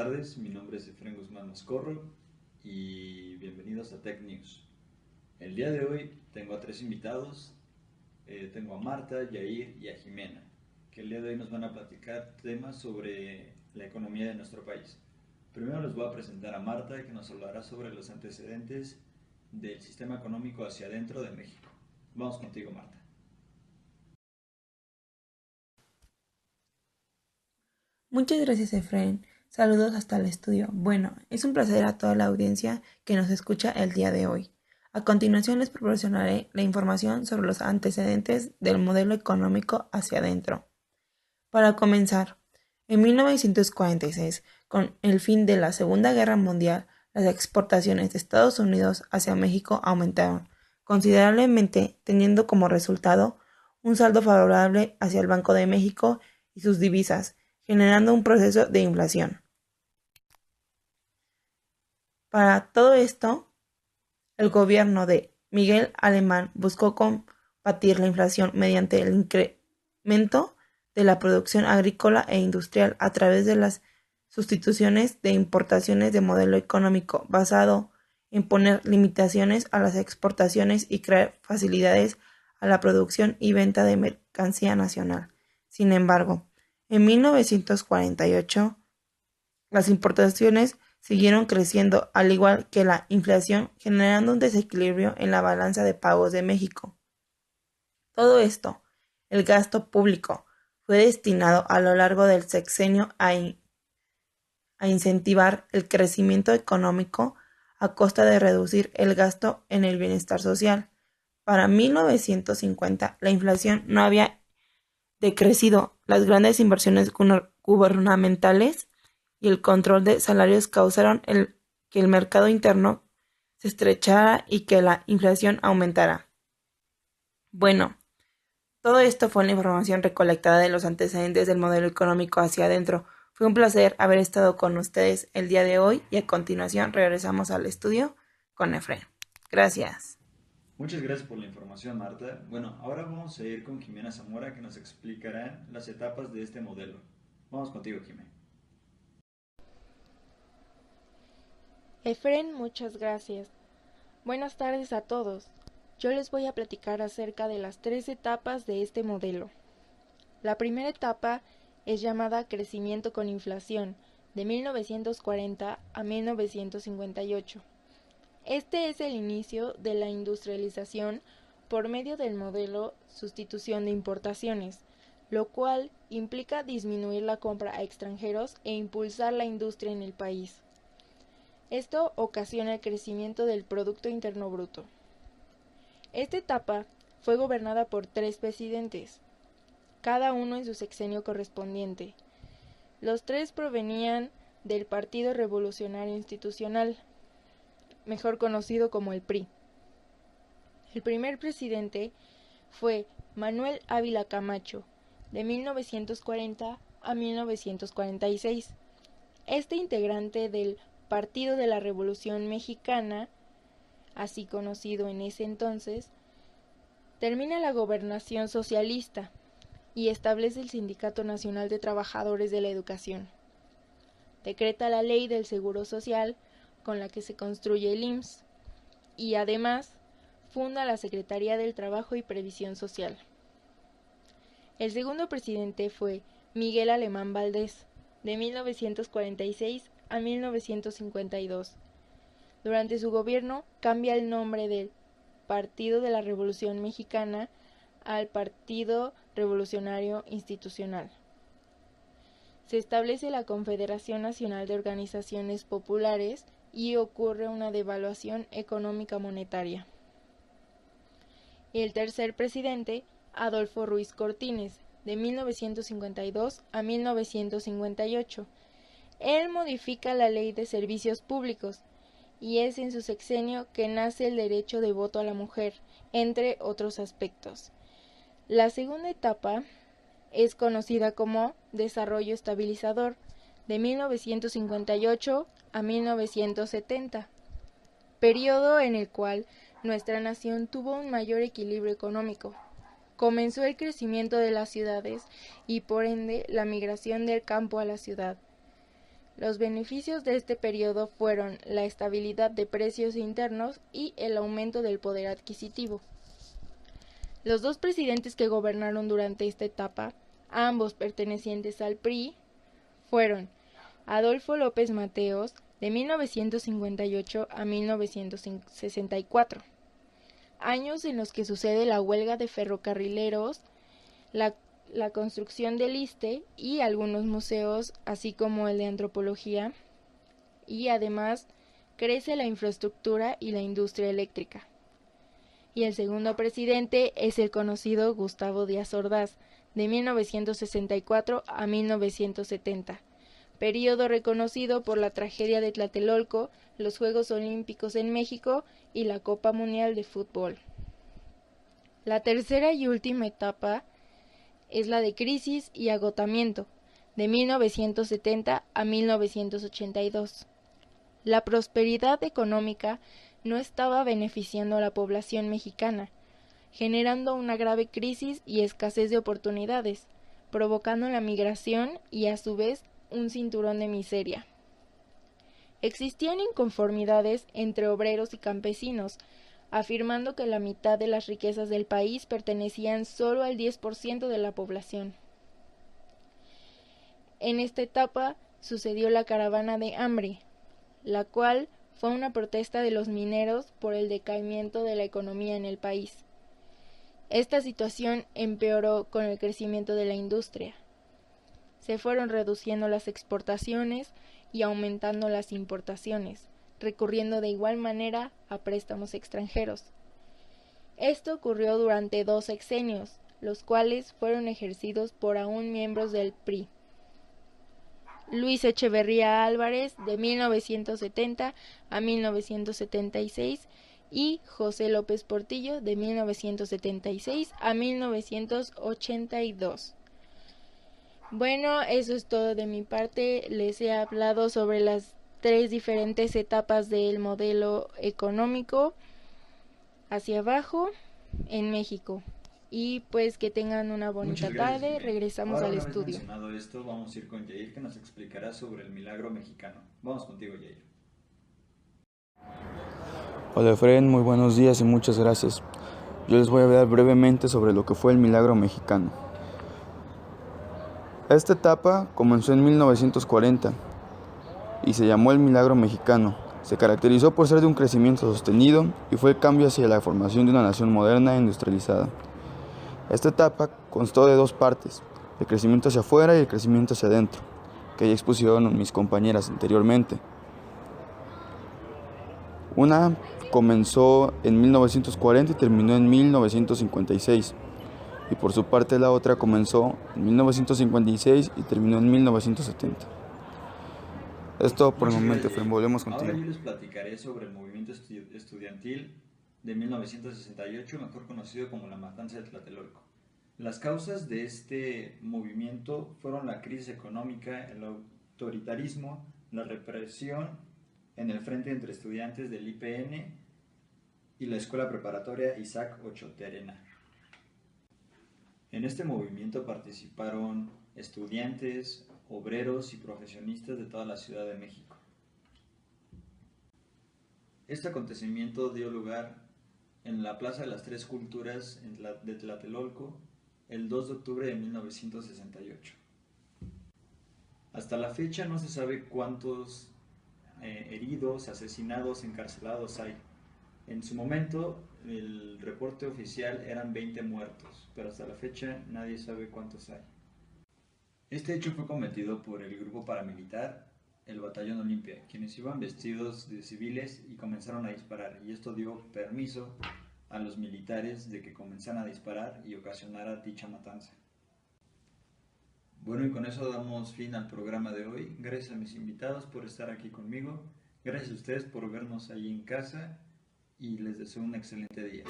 tardes, mi nombre es Efraín Guzmán Mascorro y bienvenidos a Tech News. El día de hoy tengo a tres invitados, tengo a Marta, Yair y a Jimena, que el día de hoy nos van a platicar temas sobre la economía de nuestro país. Primero les voy a presentar a Marta, que nos hablará sobre los antecedentes del sistema económico hacia adentro de México. Vamos contigo, Marta. Muchas gracias, Efraín. Saludos hasta el estudio. Bueno, es un placer a toda la audiencia que nos escucha el día de hoy. A continuación les proporcionaré la información sobre los antecedentes del modelo económico hacia adentro. Para comenzar, en 1946, con el fin de la Segunda Guerra Mundial, las exportaciones de Estados Unidos hacia México aumentaron considerablemente, teniendo como resultado un saldo favorable hacia el Banco de México y sus divisas, generando un proceso de inflación. Para todo esto, el gobierno de Miguel Alemán buscó combatir la inflación mediante el incremento de la producción agrícola e industrial a través de las sustituciones de importaciones de modelo económico basado en poner limitaciones a las exportaciones y crear facilidades a la producción y venta de mercancía nacional. Sin embargo, en 1948, las importaciones siguieron creciendo, al igual que la inflación, generando un desequilibrio en la balanza de pagos de México. Todo esto, el gasto público, fue destinado a lo largo del sexenio a incentivar el crecimiento económico a costa de reducir el gasto en el bienestar social. Para 1950, la inflación no había decrecido. Las grandes inversiones gubernamentales y el control de salarios causaron que el mercado interno se estrechara y que la inflación aumentara. Bueno, todo esto fue la información recolectada de los antecedentes del modelo económico hacia adentro. Fue un placer haber estado con ustedes el día de hoy y a continuación regresamos al estudio con Efraín. Gracias. Muchas gracias por la información, Marta. Bueno, ahora vamos a ir con Jimena Zamora, que nos explicará las etapas de este modelo. Vamos contigo, Jimena. Efren, muchas gracias. Buenas tardes a todos. Yo les voy a platicar acerca de las tres etapas de este modelo. La primera etapa es llamada crecimiento con inflación, de 1940 a 1958. Este es el inicio de la industrialización por medio del modelo sustitución de importaciones, lo cual implica disminuir la compra a extranjeros e impulsar la industria en el país. Esto ocasiona el crecimiento del Producto Interno Bruto. Esta etapa fue gobernada por tres presidentes, cada uno en su sexenio correspondiente. Los tres provenían del Partido Revolucionario Institucional, mejor conocido como el PRI. El primer presidente fue Manuel Ávila Camacho, de 1940 a 1946. Este integrante del Partido de la Revolución Mexicana, así conocido en ese entonces, termina la gobernación socialista y establece el Sindicato Nacional de Trabajadores de la Educación. Decreta la Ley del Seguro Social, con la que se construye el IMSS, y además funda la Secretaría del Trabajo y Previsión Social. El segundo presidente fue Miguel Alemán Valdés, de 1946 a 1952. Durante su gobierno cambia el nombre del Partido de la Revolución Mexicana al Partido Revolucionario Institucional. Se establece la Confederación Nacional de Organizaciones Populares y ocurre una devaluación económica monetaria. Y el tercer presidente, Adolfo Ruiz Cortines, de 1952 a 1958. Él modifica la Ley de Servicios Públicos y es en su sexenio que nace el derecho de voto a la mujer, entre otros aspectos. La segunda etapa es conocida como Desarrollo Estabilizador, de 1958 a 1970, periodo en el cual nuestra nación tuvo un mayor equilibrio económico. Comenzó el crecimiento de las ciudades y por ende la migración del campo a la ciudad. Los beneficios de este periodo fueron la estabilidad de precios internos y el aumento del poder adquisitivo. Los dos presidentes que gobernaron durante esta etapa, ambos pertenecientes al PRI, fueron Adolfo López Mateos, de 1958 a 1964, años en los que sucede la huelga de ferrocarrileros, la construcción del ISSSTE y algunos museos, así como el de antropología, y además crece la infraestructura y la industria eléctrica. Y el segundo presidente es el conocido Gustavo Díaz Ordaz, de 1964 a 1970, periodo reconocido por la tragedia de Tlatelolco, los Juegos Olímpicos en México y la Copa Mundial de Fútbol. La tercera y última etapa es la de crisis y agotamiento, de 1970 a 1982. La prosperidad económica no estaba beneficiando a la población mexicana, generando una grave crisis y escasez de oportunidades, provocando la migración y a su vez un cinturón de miseria. Existían inconformidades entre obreros y campesinos, afirmando que la mitad de las riquezas del país pertenecían solo al 10% de la población. En esta etapa sucedió la caravana de hambre, la cual fue una protesta de los mineros por el decaimiento de la economía en el país. Esta situación empeoró con el crecimiento de la industria. Se fueron reduciendo las exportaciones y aumentando las importaciones, recurriendo de igual manera a préstamos extranjeros. Esto ocurrió durante 2 sexenios, los cuales fueron ejercidos por aún miembros del PRI. Luis Echeverría Álvarez, de 1970 a 1976, y José López Portillo, de 1976 a 1982. Bueno, eso es todo de mi parte. Les he hablado sobre las 3 diferentes etapas del modelo económico hacia abajo en México. Y pues que tengan una bonita tarde. Regresamos al estudio. Mencionado esto, vamos a ir con Yair, que nos explicará sobre el milagro mexicano. Vamos contigo, Yair. Hola Efraín, muy buenos días y muchas gracias. Yo les voy a hablar brevemente sobre lo que fue el milagro mexicano. Esta etapa comenzó en 1940 y se llamó el milagro mexicano. Se caracterizó por ser de un crecimiento sostenido y fue el cambio hacia la formación de una nación moderna e industrializada. Esta etapa constó de 2 partes, el crecimiento hacia afuera y el crecimiento hacia adentro, que ya expusieron mis compañeras anteriormente. Una comenzó en 1940 y terminó en 1956. Y por su parte la otra comenzó en 1956 y terminó en 1970. Esto por el momento, Efraín, volvemos contigo. Ahora yo les platicaré sobre el movimiento estudiantil de 1968, mejor conocido como la Matanza de Tlatelolco. Las causas de este movimiento fueron la crisis económica, el autoritarismo, la represión en el frente entre estudiantes del IPN y la escuela preparatoria Isaac Ochoterena. En este movimiento participaron estudiantes, obreros y profesionistas de toda la Ciudad de México. Este acontecimiento dio lugar en la Plaza de las Tres Culturas de Tlatelolco el 2 de octubre de 1968. Hasta la fecha no se sabe cuántos heridos, asesinados, encarcelados hay. En su momento, el reporte oficial eran 20 muertos, pero hasta la fecha nadie sabe cuántos hay. Este hecho fue cometido por el grupo paramilitar, el Batallón Olimpia, quienes iban vestidos de civiles y comenzaron a disparar, y esto dio permiso a los militares de que comenzaran a disparar y ocasionara dicha matanza. Bueno, y con eso damos fin al programa de hoy. Gracias a mis invitados por estar aquí conmigo, gracias a ustedes por vernos ahí en casa, y les deseo un excelente día.